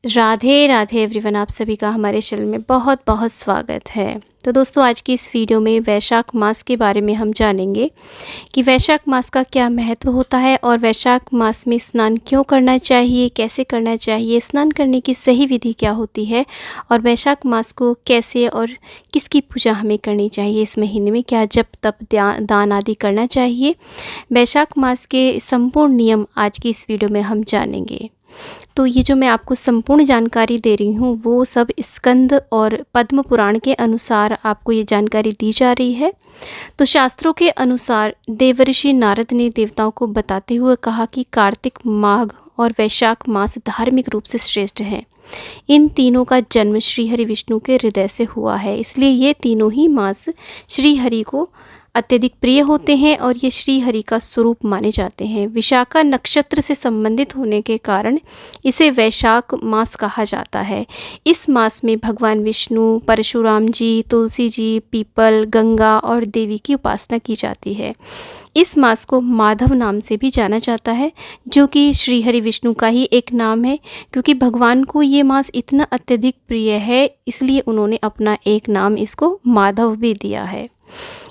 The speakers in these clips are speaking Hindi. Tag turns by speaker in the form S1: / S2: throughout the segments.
S1: राधे राधे एवरीवन, आप सभी का हमारे चैनल में बहुत बहुत स्वागत है। तो दोस्तों, आज की इस वीडियो में वैशाख मास के बारे में हम जानेंगे कि वैशाख मास का क्या महत्व होता है और वैशाख मास में स्नान क्यों करना चाहिए, कैसे करना चाहिए, स्नान करने की सही विधि क्या होती है और वैशाख मास को कैसे और किसकी पूजा हमें करनी चाहिए, इस महीने में क्या जप तप दान आदि करना चाहिए। वैशाख मास के संपूर्ण नियम आज की इस वीडियो में हम जानेंगे। तो ये जो मैं आपको संपूर्ण जानकारी दे रही हूँ वो सब स्कंद और पद्म पुराण के अनुसार आपको ये जानकारी दी जा रही है। तो शास्त्रों के अनुसार देवर्षि नारद ने देवताओं को बताते हुए कहा कि कार्तिक, माघ और वैशाख मास धार्मिक रूप से श्रेष्ठ हैं। इन तीनों का जन्म श्री हरि विष्णु के हृदय से हुआ है, इसलिए ये तीनों ही मास श्री हरि को अत्यधिक प्रिय होते हैं और ये श्री हरि का स्वरूप माने जाते हैं। विशाखा नक्षत्र से संबंधित होने के कारण इसे वैशाख मास कहा जाता है। इस मास में भगवान विष्णु, परशुराम जी, तुलसी जी, पीपल, गंगा और देवी की उपासना की जाती है। इस मास को माधव नाम से भी जाना जाता है, जो कि श्री हरि विष्णु का ही एक नाम है। क्योंकि भगवान को ये मास इतना अत्यधिक प्रिय है, इसलिए उन्होंने अपना एक नाम इसको माधव भी दिया है।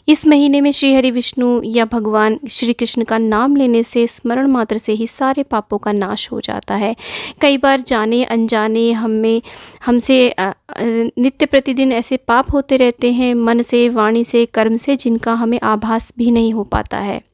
S1: इस महीने में श्री हरि विष्णु या भगवान श्री कृष्ण का नाम लेने से, स्मरण मात्र से ही सारे पापों का नाश हो जाता है। कई बार जाने अनजाने हमसे नित्य प्रतिदिन ऐसे पाप होते रहते हैं, मन से, वाणी से, कर्म से, जिनका हमें आभास भी नहीं हो पाता है।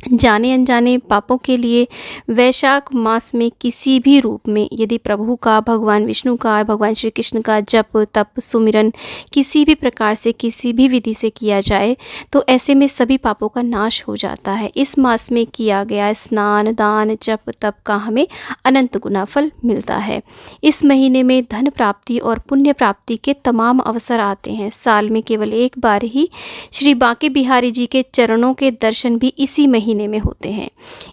S1: जाने अनजाने पापों के लिए वैशाख मास में किसी भी रूप में यदि प्रभु का, भगवान विष्णु का, भगवान श्री कृष्ण का जप तप सुमिरन किसी भी प्रकार से, किसी भी विधि से किया जाए तो ऐसे में सभी पापों का नाश हो जाता है। इस मास में किया गया स्नान, दान, जप तप का हमें अनंत गुना फल मिलता है। इस महीने में धन प्राप्ति और पुण्य प्राप्ति के तमाम अवसर आते हैं। साल में केवल एक बार ही श्री बांके बिहारी जी के चरणों के दर्शन भी इसी महीने में होते हैं।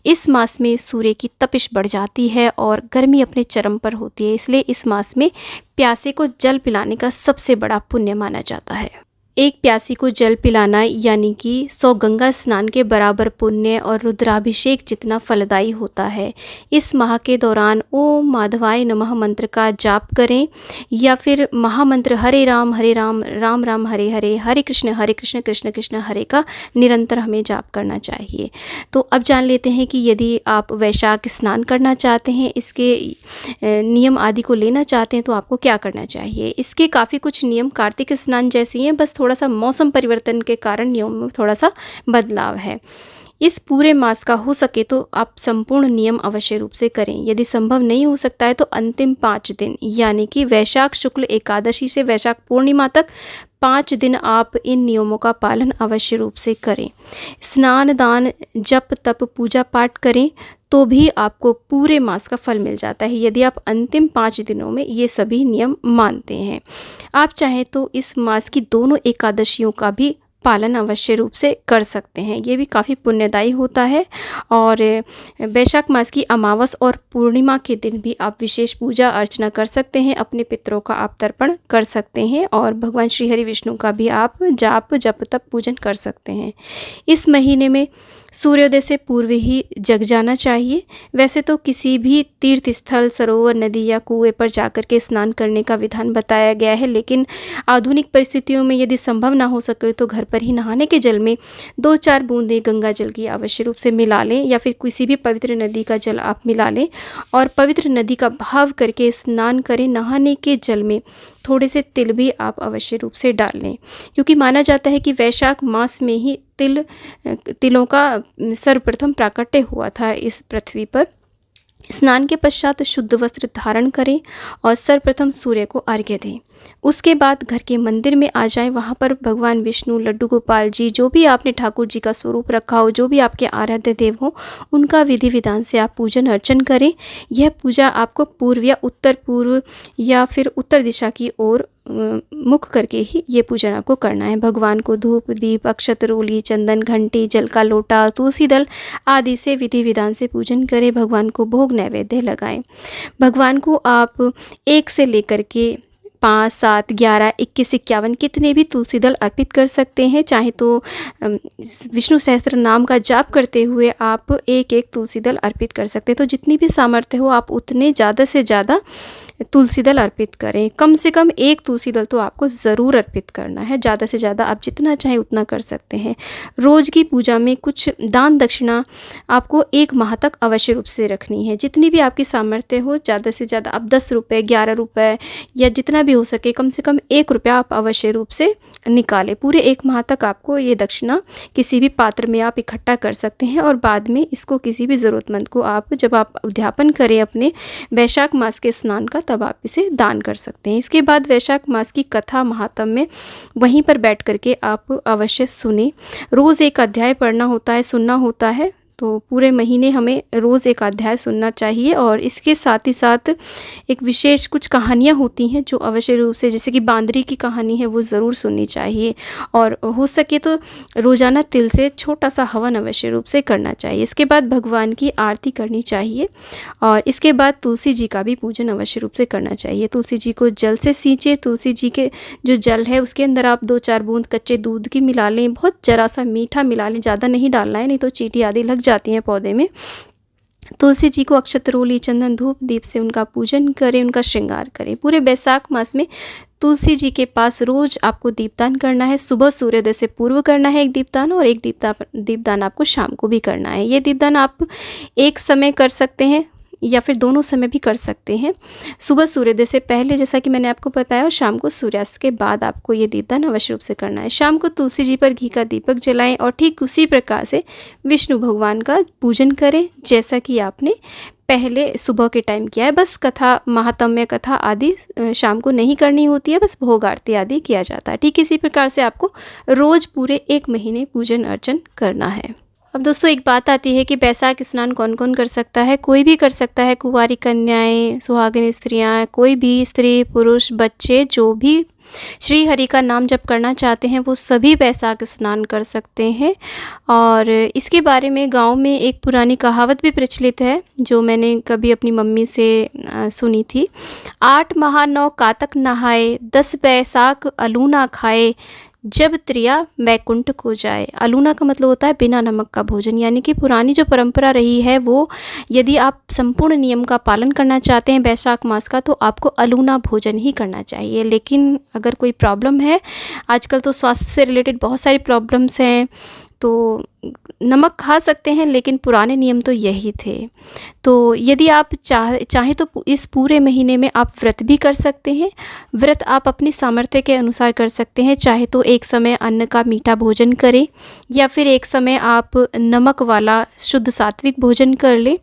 S1: इस मास में सूर्य की तपिश बढ़ जाती है और गर्मी अपने चरम पर होती है, इसलिए इस मास में प्यासे को जल पिलाने का सबसे बड़ा पुण्य माना जाता है। एक प्यासी को जल पिलाना यानी कि 100 गंगा स्नान के बराबर पुण्य और रुद्राभिषेक जितना फलदायी होता है। इस माह के दौरान ओम माधवाय नमः मंत्र का जाप करें या फिर महामंत्र हरे राम राम राम हरे हरे, हरे कृष्ण कृष्ण कृष्ण हरे का निरंतर हमें जाप करना चाहिए। तो अब जान लेते हैं कि यदि आप वैशाख स्नान करना चाहते हैं, इसके नियम आदि को लेना चाहते हैं तो आपको क्या करना चाहिए। इसके काफ़ी कुछ नियम कार्तिक स्नान जैसे ही हैं, बस थोड़ा सा मौसम परिवर्तन के कारण नियम में थोड़ा सा बदलाव है। इस पूरे मास का हो सके तो आप संपूर्ण नियम अवश्य रूप से करें। यदि संभव नहीं हो सकता है तो अंतिम 5 दिन यानी कि वैशाख शुक्ल एकादशी से वैशाख पूर्णिमा तक 5 दिन आप इन नियमों का पालन अवश्य रूप से करें। स्नान, दान, जप तप, पूजा पाठ करें तो भी आपको पूरे मास का फल मिल जाता है, यदि आप अंतिम 5 दिनों में ये सभी नियम मानते हैं। आप चाहें तो इस मास की दोनों एकादशियों का भी पालन अवश्य रूप से कर सकते हैं, ये भी काफ़ी पुण्यदायी होता है। और वैशाख मास की अमावस और पूर्णिमा के दिन भी आप विशेष पूजा अर्चना कर सकते हैं, अपने पितरों का आप तर्पण कर सकते हैं और भगवान श्री हरि विष्णु का भी आप जाप जप तप पूजन कर सकते हैं। इस महीने में सूर्योदय से पूर्व ही जग जाना चाहिए। वैसे तो किसी भी तीर्थ स्थल, सरोवर, नदी या कुएं पर जाकर के स्नान करने का विधान बताया गया है, लेकिन आधुनिक परिस्थितियों में यदि संभव ना हो सके तो घर पर ही नहाने के जल में 2-4 बूंदें गंगा जल की अवश्य रूप से मिला लें या फिर किसी भी पवित्र नदी का जल आप मिला लें और पवित्र नदी का भाव करके स्नान करें। नहाने के जल में थोड़े से तिल भी आप अवश्य रूप से डाल लें, क्योंकि माना जाता है कि वैशाख मास में ही तिलों का सर्वप्रथम प्राकट्य हुआ था इस पृथ्वी पर। स्नान के पश्चात शुद्ध वस्त्र धारण करें और सर्वप्रथम सूर्य को अर्घ्य दें। उसके बाद घर के मंदिर में आ जाएं, वहाँ पर भगवान विष्णु, लड्डू गोपाल जी, जो भी आपने ठाकुर जी का स्वरूप रखा हो, जो भी आपके आराध्य देव हो, उनका विधि विधान से आप पूजन अर्चन करें। यह पूजा आपको पूर्व या उत्तर पूर्व या फिर उत्तर दिशा की ओर मुख करके ही ये पूजन आपको करना है। भगवान को धूप, दीप, अक्षत, रोली, चंदन, घंटी, जल का लोटा, तुलसी दल आदि से विधि विधान से पूजन करें। भगवान को भोग नैवेद्य लगाएं। भगवान को आप 1 से लेकर के 5, 7, 11, 21, 51 कितने भी तुलसी दल अर्पित कर सकते हैं। चाहे तो विष्णु सहस्त्र नाम का जाप करते हुए आप 1-1 तुलसी दल अर्पित कर सकते हैं। तो जितनी भी सामर्थ्य हो आप उतने ज़्यादा से ज़्यादा तुलसी दल अर्पित करें। कम से कम 1 तुलसी दल तो आपको ज़रूर अर्पित करना है। ज़्यादा से ज़्यादा आप जितना चाहें उतना कर सकते हैं। रोज़ की पूजा में कुछ दान दक्षिणा आपको 1 माह तक अवश्य रूप से रखनी है। जितनी भी आपकी सामर्थ्य हो, ज़्यादा से ज़्यादा आप 10 रुपये, 11 रुपये या जितना भी हो सके कम से कम 1 रुपया आप अवश्य रूप से निकालें। पूरे 1 माह तक आपको ये दक्षिणा किसी भी पात्र में आप इकट्ठा कर सकते हैं और बाद में इसको किसी भी ज़रूरतमंद को आप, जब आप उद्यापन करें अपने वैशाख मास के स्नान का, तब आप इसे दान कर सकते हैं। इसके बाद वैशाख मास की कथा महात्म्य वहीं पर बैठ करके आप अवश्य सुने। रोज़ 1 अध्याय पढ़ना होता है, सुनना होता है। तो पूरे महीने हमें रोज़ 1 अध्याय सुनना चाहिए और इसके साथ ही साथ एक विशेष कुछ कहानियाँ होती हैं जो अवश्य रूप से, जैसे कि बांदरी की कहानी है, वो ज़रूर सुननी चाहिए। और हो सके तो रोज़ाना तिल से छोटा सा हवन अवश्य रूप से करना चाहिए। इसके बाद भगवान की आरती करनी चाहिए और इसके बाद तुलसी जी का भी पूजन अवश्य रूप से करना चाहिए। तुलसी जी को जल से सींचे। तुलसी जी के जो जल है उसके अंदर आप 2-4 बूंद कच्चे दूध की मिला लें। बहुत ज़रा सा मीठा मिला लें, ज़्यादा नहीं डालना है, नहीं तो चींटी आदि लग जाती हैं पौधे में। तुलसी जी को अक्षत, रोली, चंदन, धूप दीप से उनका पूजन करें, उनका श्रृंगार करें। पूरे बैसाख मास में तुलसी जी के पास रोज़ आपको दीपदान करना है। सुबह सूर्योदय से पूर्व करना है 1 दीपदान और 1 दीपदान आपको शाम को भी करना है। ये दीपदान आप एक समय कर सकते हैं या फिर दोनों समय भी कर सकते हैं। सुबह सूर्योदय से पहले, जैसा कि मैंने आपको बताया, और शाम को सूर्यास्त के बाद आपको ये दीपदान अवश्य रूप से करना है। शाम को तुलसी जी पर घी का दीपक जलाएं और ठीक उसी प्रकार से विष्णु भगवान का पूजन करें जैसा कि आपने पहले सुबह के टाइम किया है। बस कथा, महात्म्य कथा आदि शाम को नहीं करनी होती है, बस भोग आरती आदि किया जाता है। ठीक इसी प्रकार से आपको रोज़ पूरे 1 महीने पूजन अर्चन करना है। अब दोस्तों एक बात आती है कि बैसाख स्नान कौन कौन कर सकता है। कोई भी कर सकता है, कुंवारी कन्याएं, सुहागिन स्त्रियां, कोई भी स्त्री पुरुष बच्चे जो भी श्री हरि का नाम जप करना चाहते हैं वो सभी बैसाख स्नान कर सकते हैं। और इसके बारे में गांव में एक पुरानी कहावत भी प्रचलित है जो मैंने कभी अपनी मम्मी से सुनी थी। 8 माह 9 कातक नहाए, 10 बैसाख अलूना खाए, जब त्रिया वैकुंठ को जाए। अलूना का मतलब होता है बिना नमक का भोजन, यानी कि पुरानी जो परंपरा रही है वो, यदि आप संपूर्ण नियम का पालन करना चाहते हैं बैसाख मास का, तो आपको अलूना भोजन ही करना चाहिए। लेकिन अगर कोई प्रॉब्लम है, आजकल तो स्वास्थ्य से रिलेटेड बहुत सारी प्रॉब्लम्स हैं, तो नमक खा सकते हैं, लेकिन पुराने नियम तो यही थे। तो यदि आप चाहे तो इस पूरे महीने में आप व्रत भी कर सकते हैं। व्रत आप अपनी सामर्थ्य के अनुसार कर सकते हैं। चाहे तो एक समय अन्न का मीठा भोजन करें या फिर एक समय आप नमक वाला शुद्ध सात्विक भोजन कर लें।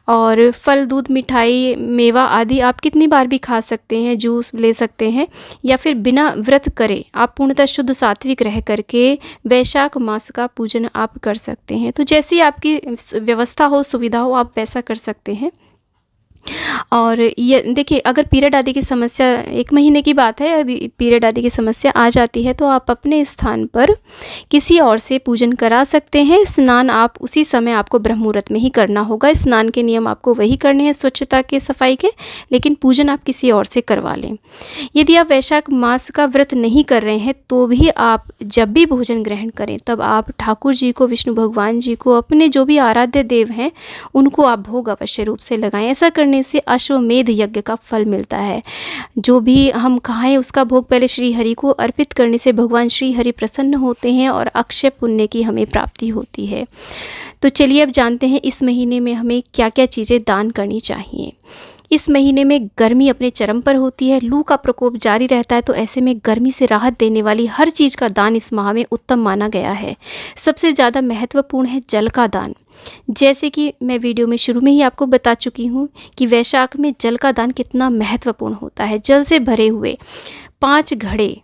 S1: और फल, दूध, मिठाई, मेवा आदि आप कितनी बार भी खा सकते हैं, जूस ले सकते हैं। या फिर बिना व्रत करे आप पूर्णतः शुद्ध सात्विक रह करके वैशाख मास का पूजन आप कर सकते हैं। तो जैसी आपकी व्यवस्था हो, सुविधा हो, आप वैसा कर सकते हैं। और ये देखिए, अगर पीरियड आदि की समस्या, 1 महीने की बात है, यदि पीरियड आदि की समस्या आ जाती है तो आप अपने स्थान पर किसी और से पूजन करा सकते हैं। स्नान आप उसी समय आपको ब्रह्म मुहूर्त में ही करना होगा। स्नान के नियम आपको वही करने हैं, स्वच्छता के, सफाई के, लेकिन पूजन आप किसी और से करवा लें। यदि आप वैशाख मास का व्रत नहीं कर रहे हैं तो भी आप जब भी भोजन ग्रहण करें तब आप ठाकुर जी को, विष्णु भगवान जी को, अपने जो भी आराध्य देव हैं उनको आप भोग अवश्य रूप से लगाएं। ऐसा करने से अश्वमेध यज्ञ का फल मिलता है। जो भी हम खाएं उसका भोग पहले श्री हरि को अर्पित करने से भगवान श्री हरि प्रसन्न होते हैं और अक्षय पुण्य की हमें प्राप्ति होती है। तो चलिए अब जानते हैं इस महीने में हमें क्या क्या चीज़ें दान करनी चाहिए। इस महीने में गर्मी अपने चरम पर होती है, लू का प्रकोप जारी रहता है, तो ऐसे में गर्मी से राहत देने वाली हर चीज़ का दान इस माह में उत्तम माना गया है। सबसे ज़्यादा महत्वपूर्ण है जल का दान। जैसे कि मैं वीडियो में शुरू में ही आपको बता चुकी हूँ कि वैशाख में जल का दान कितना महत्वपूर्ण होता है। जल से भरे हुए 5 घड़े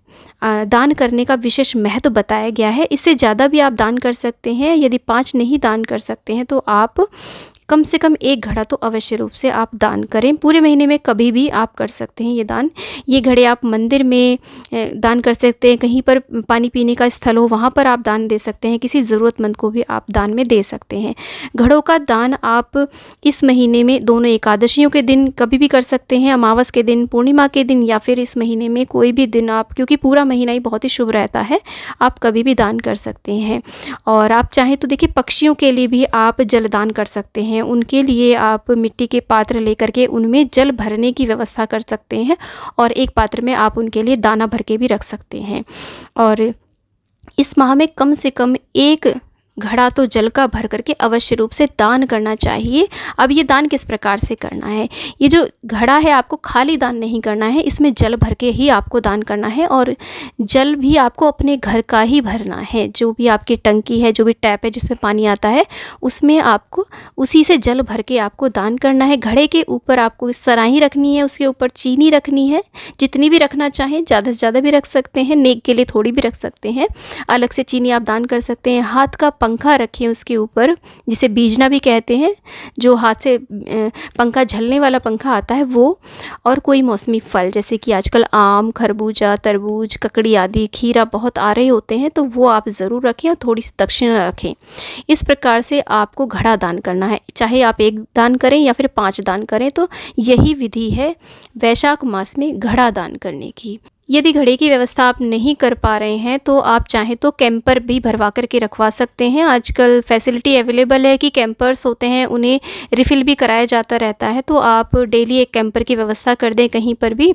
S1: दान करने का विशेष महत्व बताया गया है। इससे ज़्यादा भी आप दान कर सकते हैं। यदि 5 नहीं दान कर सकते हैं तो आप कम से कम 1 घड़ा तो अवश्य रूप से आप दान करें। पूरे महीने में कभी भी आप कर सकते हैं ये दान। ये घड़े आप मंदिर में दान कर सकते हैं, कहीं पर पानी पीने का स्थल हो वहाँ पर आप दान दे सकते हैं, किसी ज़रूरतमंद को भी आप दान में दे सकते हैं। घड़ों का दान आप इस महीने में दोनों एकादशियों के दिन कभी भी कर सकते हैं, अमावस के दिन, पूर्णिमा के दिन, या फिर इस महीने में कोई भी दिन आप, क्योंकि पूरा महीना ही बहुत ही शुभ रहता है, आप कभी भी दान कर सकते हैं। और आप चाहें तो देखिए पक्षियों के लिए भी आप जल दान कर सकते हैं। हैं उनके लिए आप मिट्टी के पात्र लेकर के उनमें जल भरने की व्यवस्था कर सकते हैं और एक पात्र में आप उनके लिए दाना भर के भी रख सकते हैं। और इस माह में कम से कम 1 घड़ा तो जल का भर करके अवश्य रूप से दान करना चाहिए। अब ये दान किस प्रकार से करना है, ये जो घड़ा है आपको खाली दान नहीं करना है, इसमें जल भर के ही आपको दान करना है। और जल भी आपको अपने घर का ही भरना है, जो भी आपकी टंकी है, जो भी टैप है जिसमें पानी आता है, उसमें आपको उसी से जल भर के आपको दान करना है। घड़े के ऊपर आपको सराही रखनी है, उसके ऊपर चीनी रखनी है, जितनी भी रखना चाहें, ज़्यादा से ज़्यादा भी रख सकते हैं, नेक के लिए थोड़ी भी रख सकते हैं, अलग से चीनी आप दान कर सकते हैं। हाथ का पंखा रखें उसके ऊपर, जिसे बीजना भी कहते हैं, जो हाथ से पंखा झलने वाला पंखा आता है वो। और कोई मौसमी फल जैसे कि आजकल आम, खरबूजा, तरबूज, ककड़ी आदि, खीरा बहुत आ रहे होते हैं, तो वो आप ज़रूर रखें और थोड़ी सी दक्षिणा रखें। इस प्रकार से आपको घड़ा दान करना है, चाहे आप 1 दान करें या फिर 5 दान करें, तो यही विधि है वैशाख मास में घड़ा दान करने की। यदि घड़े की व्यवस्था आप नहीं कर पा रहे हैं तो आप चाहें तो कैंपर भी भरवा करके रखवा सकते हैं। आजकल फैसिलिटी अवेलेबल है कि कैंपर्स होते हैं, उन्हें रिफ़िल भी कराया जाता रहता है, तो आप डेली एक कैंपर की व्यवस्था कर दें कहीं पर भी,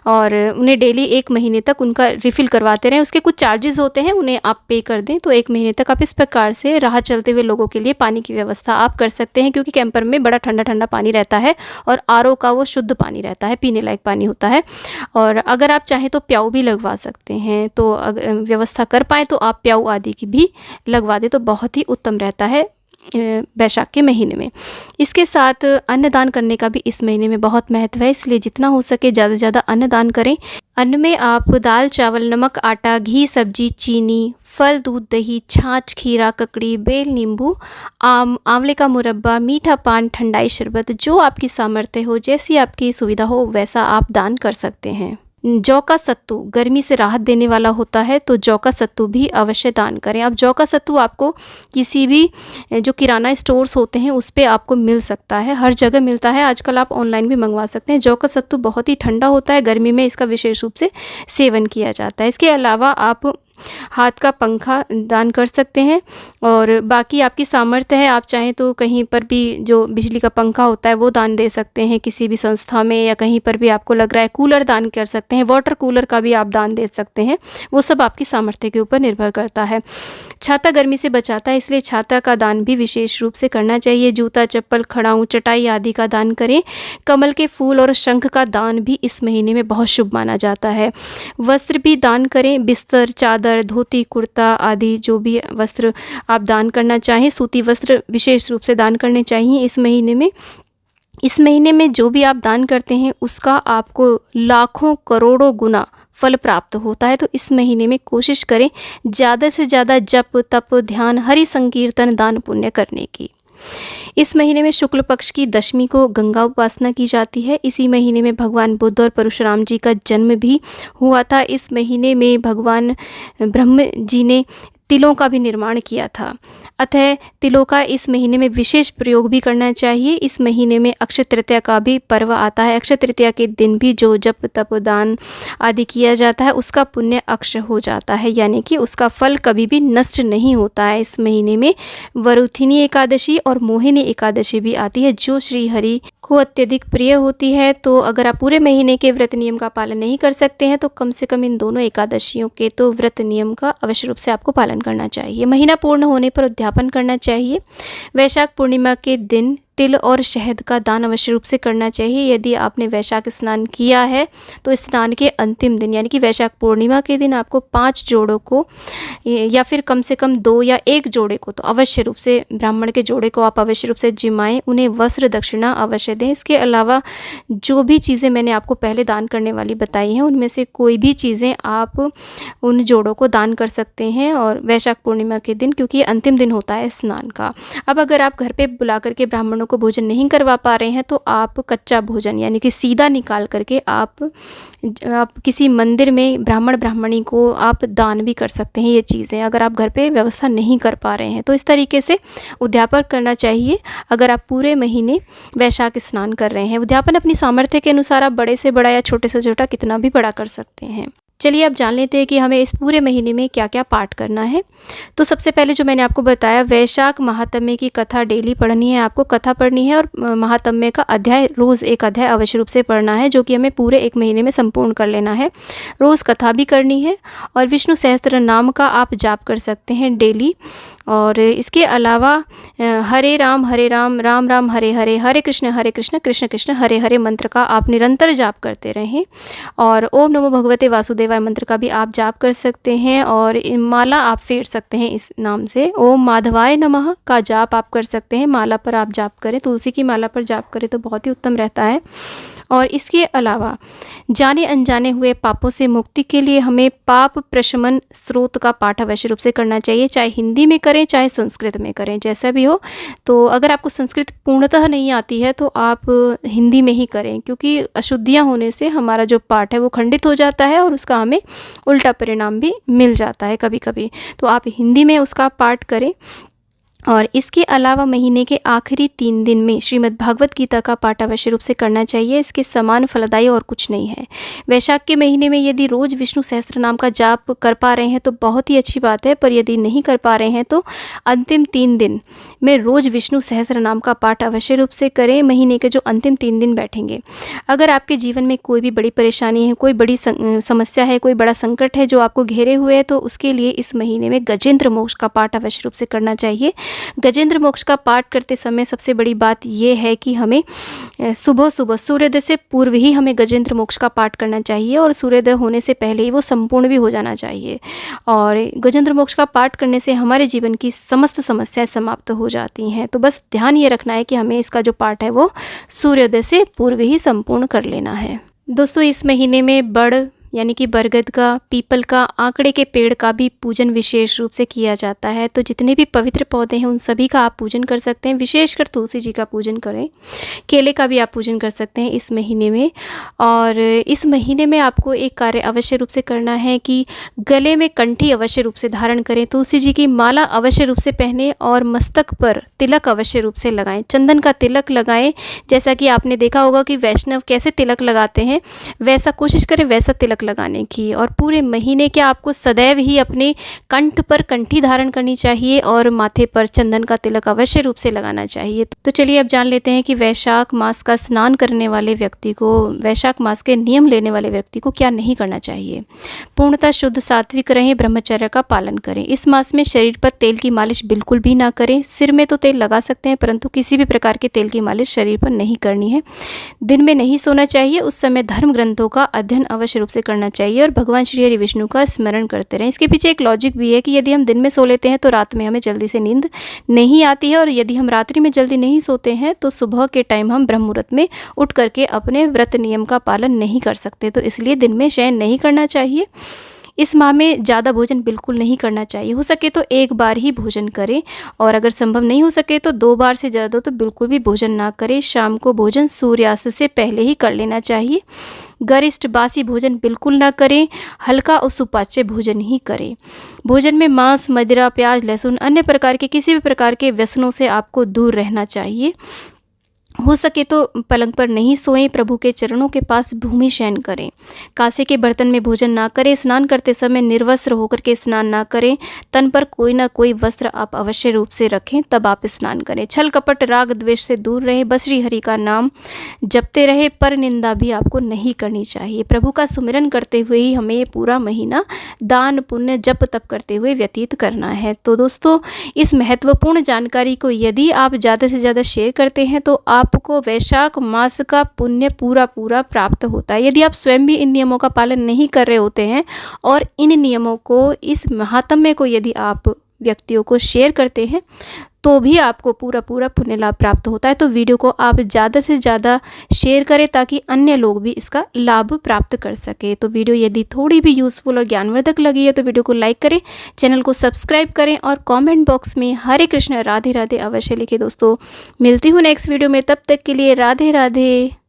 S1: और उन्हें डेली 1 महीने तक उनका रिफ़िल करवाते रहें। उसके कुछ चार्जेस होते हैं, उन्हें आप पे कर दें, तो 1 महीने तक आप इस प्रकार से राह चलते हुए लोगों के लिए पानी की व्यवस्था आप कर सकते हैं। क्योंकि कैंपर में बड़ा ठंडा ठंडा पानी रहता है और आरओ का वो शुद्ध पानी रहता है, पीने लायक पानी होता है। और अगर आप चाहें तो प्याऊ भी लगवा सकते हैं, तो अगर व्यवस्था कर पाए तो आप प्याऊ आदि की भी लगवा दें, तो बहुत ही उत्तम रहता है वैशाख के महीने में। इसके साथ अन्नदान करने का भी इस महीने में बहुत महत्व है, इसलिए जितना हो सके ज़्यादा से ज़्यादा अन्नदान करें। अन्न में आप दाल, चावल, नमक, आटा, घी, सब्जी, चीनी, फल, दूध, दही, छाछ, खीरा, ककड़ी, बेल, नींबू, आम, आंवले का मुरब्बा, मीठा पान, ठंडाई शरबत, जो आपकी सामर्थ्य हो, जैसी आपकी सुविधा हो वैसा आप दान कर सकते हैं। जौ का सत्तू गर्मी से राहत देने वाला होता है, तो जौ का सत्तू भी अवश्य दान करें। अब जौ का सत्तू आपको किसी भी जो किराना स्टोर्स होते हैं उस पे आपको मिल सकता है, हर जगह मिलता है, आजकल आप ऑनलाइन भी मंगवा सकते हैं। जौ का सत्तू बहुत ही ठंडा होता है, गर्मी में इसका विशेष रूप से सेवन किया जाता है। इसके अलावा आप हाथ का पंखा दान कर सकते हैं, और बाकी आपकी सामर्थ्य है, आप चाहें तो कहीं पर भी जो बिजली का पंखा होता है वो दान दे सकते हैं किसी भी संस्था में, या कहीं पर भी आपको लग रहा है कूलर दान कर सकते हैं, वाटर कूलर का भी आप दान दे सकते हैं, वो सब आपकी सामर्थ्य के ऊपर निर्भर करता है। छाता गर्मी से बचाता है, इसलिए छाता का दान भी विशेष रूप से करना चाहिए। जूता, चप्पल, खड़ाऊँ, चटाई आदि का दान करें। कमल के फूल और शंख का दान भी इस महीने में बहुत शुभ माना जाता है। वस्त्र भी दान करें, बिस्तर, चादर, धोती, कुर्ता आदि जो भी वस्त्र आप दान करना चाहें, सूती वस्त्र विशेष रूप से दान करने चाहिए इस महीने में। इस महीने में जो भी आप दान करते हैं उसका आपको लाखों करोड़ों गुना फल प्राप्त होता है, तो इस महीने में कोशिश करें ज़्यादा से ज़्यादा जप, तप, ध्यान, हरि संकीर्तन, दान पुण्य करने की। इस महीने में शुक्ल पक्ष की दशमी को गंगा उपासना की जाती है। इसी महीने में भगवान बुद्ध और परशुराम जी का जन्म भी हुआ था। इस महीने में भगवान ब्रह्म जी ने तिलों का भी निर्माण किया था, अतः तिलों का इस महीने में विशेष प्रयोग भी करना चाहिए। इस महीने में अक्षय तृतीया का भी पर्व आता है। अक्षय तृतीया के दिन भी जो जप, तप, दान आदि किया जाता है उसका पुण्य अक्षय हो जाता है, यानी कि उसका फल कभी भी नष्ट नहीं होता है। इस महीने में वरुथिनी एकादशी और मोहिनी एकादशी भी आती है, जो श्री हरि को अत्यधिक प्रिय होती है। तो अगर आप पूरे महीने के व्रत नियम का पालन नहीं कर सकते हैं तो कम से कम इन दोनों एकादशियों के तो व्रत नियम का अवश्य रूप से आपको पालन करना चाहिए। महीना पूर्ण होने पर उद्यापन करना चाहिए। वैशाख पूर्णिमा के दिन तिल और शहद का दान अवश्य रूप से करना चाहिए। यदि आपने वैशाख स्नान किया है तो स्नान के अंतिम दिन यानी कि वैशाख पूर्णिमा के दिन आपको 5 जोड़ों को या फिर कम से कम 2 या 1 जोड़े को तो अवश्य रूप से ब्राह्मण के जोड़े को आप अवश्य रूप से जिमाएं, उन्हें वस्त्र दक्षिणा अवश्य दें। इसके अलावा जो भी चीज़ें मैंने आपको पहले दान करने वाली बताई हैं उनमें से कोई भी चीज़ें आप उन जोड़ों को दान कर सकते हैं, और वैशाख पूर्णिमा के दिन, क्योंकि अंतिम दिन होता है स्नान का। अब अगर आप घर पे बुला करके ब्राह्मणों को भोजन नहीं करवा पा रहे हैं तो आप कच्चा भोजन यानी कि सीधा निकाल करके आप किसी मंदिर में ब्राह्मण ब्राह्मणी को आप दान भी कर सकते हैं। ये चीज़ें अगर आप घर पे व्यवस्था नहीं कर पा रहे हैं तो इस तरीके से उद्यापन करना चाहिए। अगर आप पूरे महीने वैशाख स्नान कर रहे हैं, उद्यापन अपनी सामर्थ्य के अनुसार आप बड़े से बड़ा या छोटे से छोटा कितना भी बड़ा कर सकते हैं। चलिए अब जान लेते हैं कि हमें इस पूरे महीने में क्या क्या पाठ करना है। तो सबसे पहले जो मैंने आपको बताया, वैशाख महात्म्य की कथा डेली पढ़नी है, आपको कथा पढ़नी है और महात्म्य का अध्याय रोज़ एक अध्याय अवश्य रूप से पढ़ना है, जो कि हमें पूरे एक महीने में संपूर्ण कर लेना है। रोज़ कथा भी करनी है और विष्णु सहस्त्र नाम का आप जाप कर सकते हैं डेली। और इसके अलावा हरे राम राम राम हरे हरे, हरे कृष्ण कृष्ण कृष्ण हरे हरे मंत्र का आप निरंतर जाप करते रहें। और ओम नमो भगवते वासुदेवाय मंत्र का भी आप जाप कर सकते हैं और माला आप फेर सकते हैं इस नाम से। ओम माधवाय नमः का जाप आप कर सकते हैं, माला पर आप जाप करें, तुलसी की माला पर जाप करें तो बहुत ही उत्तम रहता है। और इसके अलावा जाने अनजाने हुए पापों से मुक्ति के लिए हमें पाप प्रशमन स्रोत का पाठ अवश्य रूप से करना चाहिए, चाहे हिंदी में करें चाहे संस्कृत में करें, जैसा भी हो। तो अगर आपको संस्कृत पूर्णतः नहीं आती है तो आप हिंदी में ही करें, क्योंकि अशुद्धियाँ होने से हमारा जो पाठ है वो खंडित हो जाता है और उसका हमें उल्टा परिणाम भी मिल जाता है कभी कभी। तो आप हिंदी में उसका पाठ करें। और इसके अलावा महीने के आखिरी 3 दिन में श्रीमद् भागवत गीता का पाठ अवश्य रूप से करना चाहिए, इसके समान फलदायी और कुछ नहीं है। वैशाख के महीने में यदि रोज़ विष्णु सहस्त्र नाम का जाप कर पा रहे हैं तो बहुत ही अच्छी बात है, पर यदि नहीं कर पा रहे हैं तो अंतिम 3 दिन में रोज़ विष्णु सहस्त्र नाम का पाठ अवश्य रूप से करें। महीने के जो अंतिम 3 दिन बैठेंगे, अगर आपके जीवन में कोई भी बड़ी परेशानी है, कोई बड़ी समस्या है, कोई बड़ा संकट है जो आपको घेरे हुए है, तो उसके लिए इस महीने में गजेंद्र मोक्ष का पाठ अवश्य रूप से करना चाहिए। गजेंद्र मोक्ष का पाठ करते समय सबसे बड़ी बात यह है कि हमें सुबह सुबह सूर्योदय से पूर्व ही हमें गजेंद्र मोक्ष का पाठ करना चाहिए और सूर्योदय होने से पहले ही वो संपूर्ण भी हो जाना चाहिए। और गजेंद्र मोक्ष का पाठ करने से हमारे जीवन की समस्त समस्याएं समाप्त हो जाती हैं। तो बस ध्यान ये रखना है कि हमें इसका जो पाठ है वो सूर्योदय से पूर्व ही संपूर्ण कर लेना है। दोस्तों, इस महीने में बड़ यानी कि बरगद का, पीपल का, आंकड़े के पेड़ का भी पूजन विशेष रूप से किया जाता है। तो जितने भी पवित्र पौधे हैं उन सभी का आप पूजन कर सकते हैं, विशेषकर तुलसी जी का पूजन करें। केले का भी आप पूजन कर सकते हैं इस महीने में। और इस महीने में आपको एक कार्य अवश्य रूप से करना है कि गले में कंठी अवश्य रूप से धारण करें, तुलसी जी की माला अवश्य रूप से पहने और मस्तक पर तिलक अवश्य रूप से लगाएं, चंदन का तिलक लगाएं। जैसा कि आपने देखा होगा कि वैष्णव कैसे तिलक लगाते हैं, वैसा कोशिश करें वैसा तिलक लगाने की। और पूरे महीने क्या आपको सदैव ही अपने कंठ पर कंठी धारण करनी चाहिए और माथे पर चंदन का तिलक अवश्य रूप से लगाना चाहिए। तो चलिए अब जान लेते हैं कि वैशाख मास का स्नान करने वाले व्यक्ति को, वैशाख मास के नियम लेने वाले व्यक्ति को क्या नहीं करना चाहिए। पूर्णतः शुद्ध सात्विक रहें, ब्रह्मचर्य का पालन करें। इस मास में शरीर पर तेल की मालिश बिल्कुल भी ना करें। सिर में तो तेल लगा सकते हैं परंतु किसी भी प्रकार के तेल की मालिश शरीर पर नहीं करनी है। दिन में नहीं सोना चाहिए, उस समय धर्म ग्रंथों का अध्ययन अवश्य रूप से करना चाहिए और भगवान श्री हरि विष्णु का स्मरण करते रहें। इसके पीछे एक लॉजिक भी है कि यदि हम दिन में सो लेते हैं तो रात में हमें जल्दी से नींद नहीं आती है, और यदि हम रात्रि में जल्दी नहीं सोते हैं तो सुबह के टाइम हम ब्रह्म मुहूर्त में उठ करके अपने व्रत नियम का पालन नहीं कर सकते। तो इसलिए दिन में शयन नहीं करना चाहिए। इस माह में ज़्यादा भोजन बिल्कुल नहीं करना चाहिए, हो सके तो एक बार ही भोजन करें, और अगर संभव नहीं हो सके तो 2 बार से ज़्यादा तो बिल्कुल भी भोजन ना करें। शाम को भोजन सूर्यास्त से पहले ही कर लेना चाहिए। गरिष्ठ बासी भोजन बिल्कुल ना करें, हल्का और सुपाच्य भोजन ही करें। भोजन में मांस, मदिरा, प्याज, लहसुन, अन्य प्रकार के किसी भी प्रकार के व्यसनों से आपको दूर रहना चाहिए। हो सके तो पलंग पर नहीं सोएं, प्रभु के चरणों के पास भूमि शयन करें। कांसे के बर्तन में भोजन ना करें। स्नान करते समय निर्वस्त्र होकर के स्नान ना करें। तन पर कोई ना कोई वस्त्र आप अवश्य रूप से रखें, तब आप स्नान करें। छल कपट राग द्वेष से दूर रहें। बस श्री हरि का नाम जपते रहे, पर निंदा भी आपको नहीं करनी चाहिए। प्रभु का सुमिरन करते हुए ही हमें ये पूरा महीना दान पुण्य जप तप करते हुए व्यतीत करना है। तो दोस्तों, इस महत्वपूर्ण जानकारी को यदि आप ज़्यादा से ज़्यादा शेयर करते हैं तो आपको वैशाख मास का पुण्य पूरा प्राप्त होता है। यदि आप स्वयं भी इन नियमों का पालन नहीं कर रहे होते हैं और इन नियमों को, इस महात्म्य को यदि आप व्यक्तियों को शेयर करते हैं तो भी आपको पूरा पुण्य लाभ प्राप्त होता है। तो वीडियो को आप ज़्यादा से ज़्यादा शेयर करें ताकि अन्य लोग भी इसका लाभ प्राप्त कर सके। तो वीडियो यदि थोड़ी भी यूज़फुल और ज्ञानवर्धक लगी है तो वीडियो को लाइक करें, चैनल को सब्सक्राइब करें और कमेंट बॉक्स में हरे कृष्ण राधे राधे अवश्य लिखें। दोस्तों, मिलती हूँ नेक्स्ट वीडियो में, तब तक के लिए राधे राधे।